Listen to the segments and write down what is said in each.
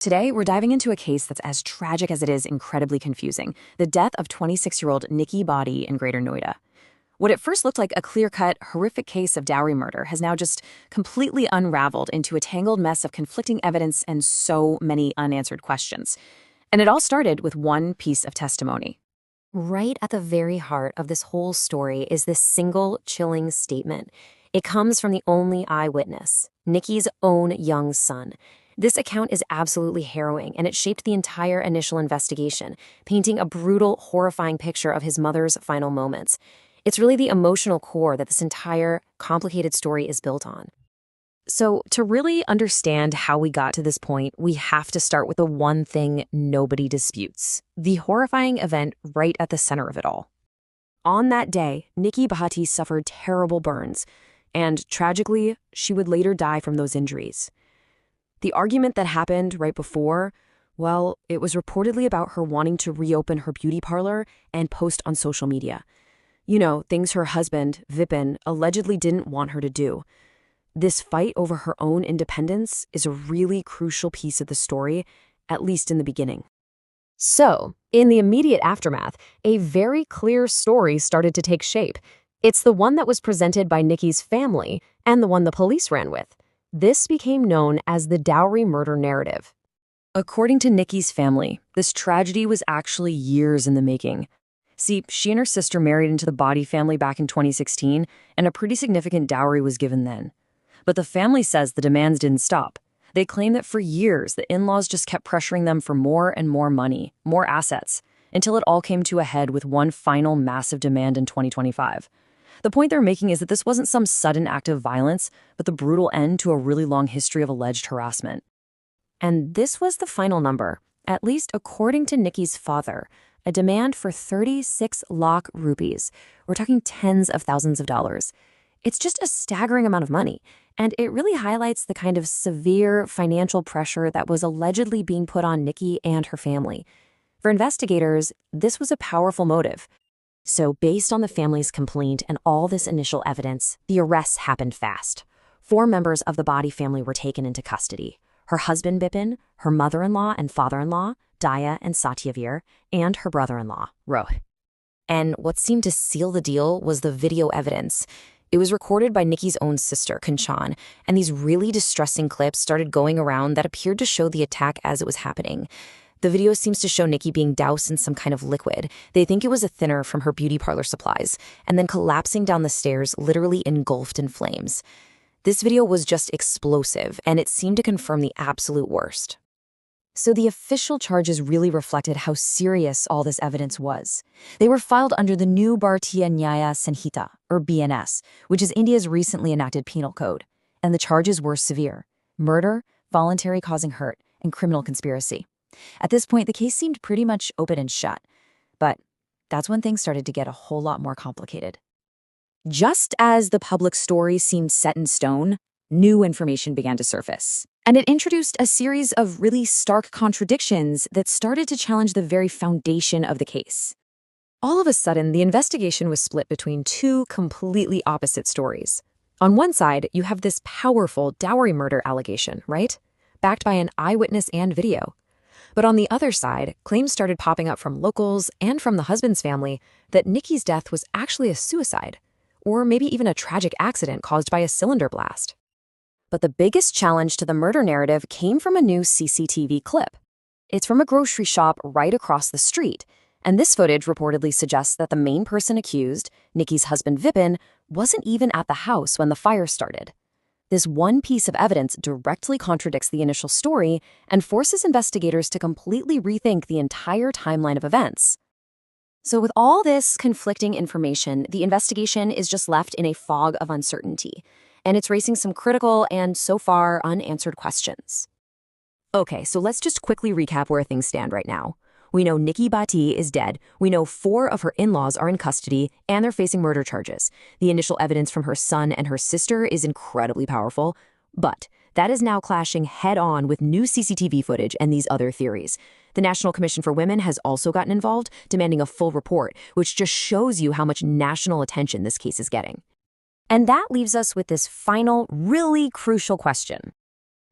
Today, we're diving into a case that's as tragic as it is incredibly confusing: the death of 26-year-old Nikki Bhati in Greater Noida. What at first looked like a clear-cut, horrific case of dowry murder has now just completely unraveled into a tangled mess of conflicting evidence and so many unanswered questions. And it all started with one piece of testimony. Right at the very heart of this whole story is this single, chilling statement. It comes from the only eyewitness, Nikki's own young son. This account is absolutely harrowing, and it shaped the entire initial investigation, painting a brutal, horrifying picture of his mother's final moments. It's really the emotional core that this entire, complicated story is built on. So, to really understand how we got to this point, we have to start with the one thing nobody disputes: the horrifying event right at the center of it all. On that day, Nikki Bhati suffered terrible burns, and tragically, she would later die from those injuries. The argument that happened right before, well, it was reportedly about her wanting to reopen her beauty parlor and post on social media. You know, things her husband, Vipin, allegedly didn't want her to do. This fight over her own independence is a really crucial piece of the story, at least in the beginning. So, in the immediate aftermath, a very clear story started to take shape. It's the one that was presented by Nikki's family and the one the police ran with. This became known as the dowry murder narrative. According to Nikki's family, this tragedy was actually years in the making. See, she and her sister married into the Bhati family back in 2016, and a pretty significant dowry was given then. But the family says the demands didn't stop. They claim that for years, the in-laws just kept pressuring them for more and more money, more assets, until it all came to a head with one final massive demand in 2025. The point they're making is that this wasn't some sudden act of violence, but the brutal end to a really long history of alleged harassment. And this was the final number, at least according to Nikki's father, a demand for 36 lakh rupees. We're talking tens of thousands of dollars. It's just a staggering amount of money, and it really highlights the kind of severe financial pressure that was allegedly being put on Nikki and her family. For investigators, this was a powerful motive. So based on the family's complaint and all this initial evidence, the arrests happened fast. 4 members of the Bhati family were taken into custody: her husband Bipin, her mother-in-law and father-in-law, Daya and Satyavir, and her brother-in-law, Roh. And what seemed to seal the deal was the video evidence. It was recorded by Nikki's own sister, Kanchan, and these really distressing clips started going around that appeared to show the attack as it was happening. The video seems to show Nikki being doused in some kind of liquid. They think it was a thinner from her beauty parlor supplies, and then collapsing down the stairs, literally engulfed in flames. This video was just explosive, and it seemed to confirm the absolute worst. So the official charges really reflected how serious all this evidence was. They were filed under the new Bharatiya Nyaya Sanhita, or BNS, which is India's recently enacted penal code. And the charges were severe: murder, voluntary causing hurt, and criminal conspiracy. At this point, the case seemed pretty much open and shut. But that's when things started to get a whole lot more complicated. Just as the public story seemed set in stone, new information began to surface. And it introduced a series of really stark contradictions that started to challenge the very foundation of the case. All of a sudden, the investigation was split between 2 completely opposite stories. On one side, you have this powerful dowry murder allegation, right? Backed by an eyewitness and video. But on the other side, claims started popping up from locals and from the husband's family that Nikki's death was actually a suicide, or maybe even a tragic accident caused by a cylinder blast. But the biggest challenge to the murder narrative came from a new CCTV clip. It's from a grocery shop right across the street, and this footage reportedly suggests that the main person accused, Nikki's husband Vipin, wasn't even at the house when the fire started. This one piece of evidence directly contradicts the initial story and forces investigators to completely rethink the entire timeline of events. So with all this conflicting information, the investigation is just left in a fog of uncertainty, and it's raising some critical and so far unanswered questions. Okay, so let's just quickly recap where things stand right now. We know Nikki Bhati is dead. We know 4 of her in-laws are in custody, and they're facing murder charges. The initial evidence from her son and her sister is incredibly powerful, but that is now clashing head-on with new CCTV footage and these other theories. The National Commission for Women has also gotten involved, demanding a full report, which just shows you how much national attention this case is getting. And that leaves us with this final, really crucial question.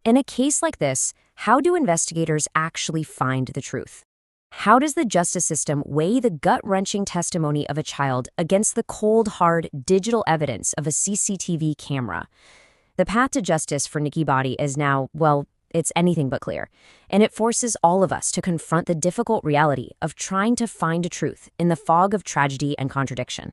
In a case like this, How do investigators actually find the truth? How does the justice system weigh the gut-wrenching testimony of a child against the cold, hard, digital evidence of a CCTV camera? The path to justice for Nikki Bhati is now, well, it's anything but clear. And it forces all of us to confront the difficult reality of trying to find a truth in the fog of tragedy and contradiction.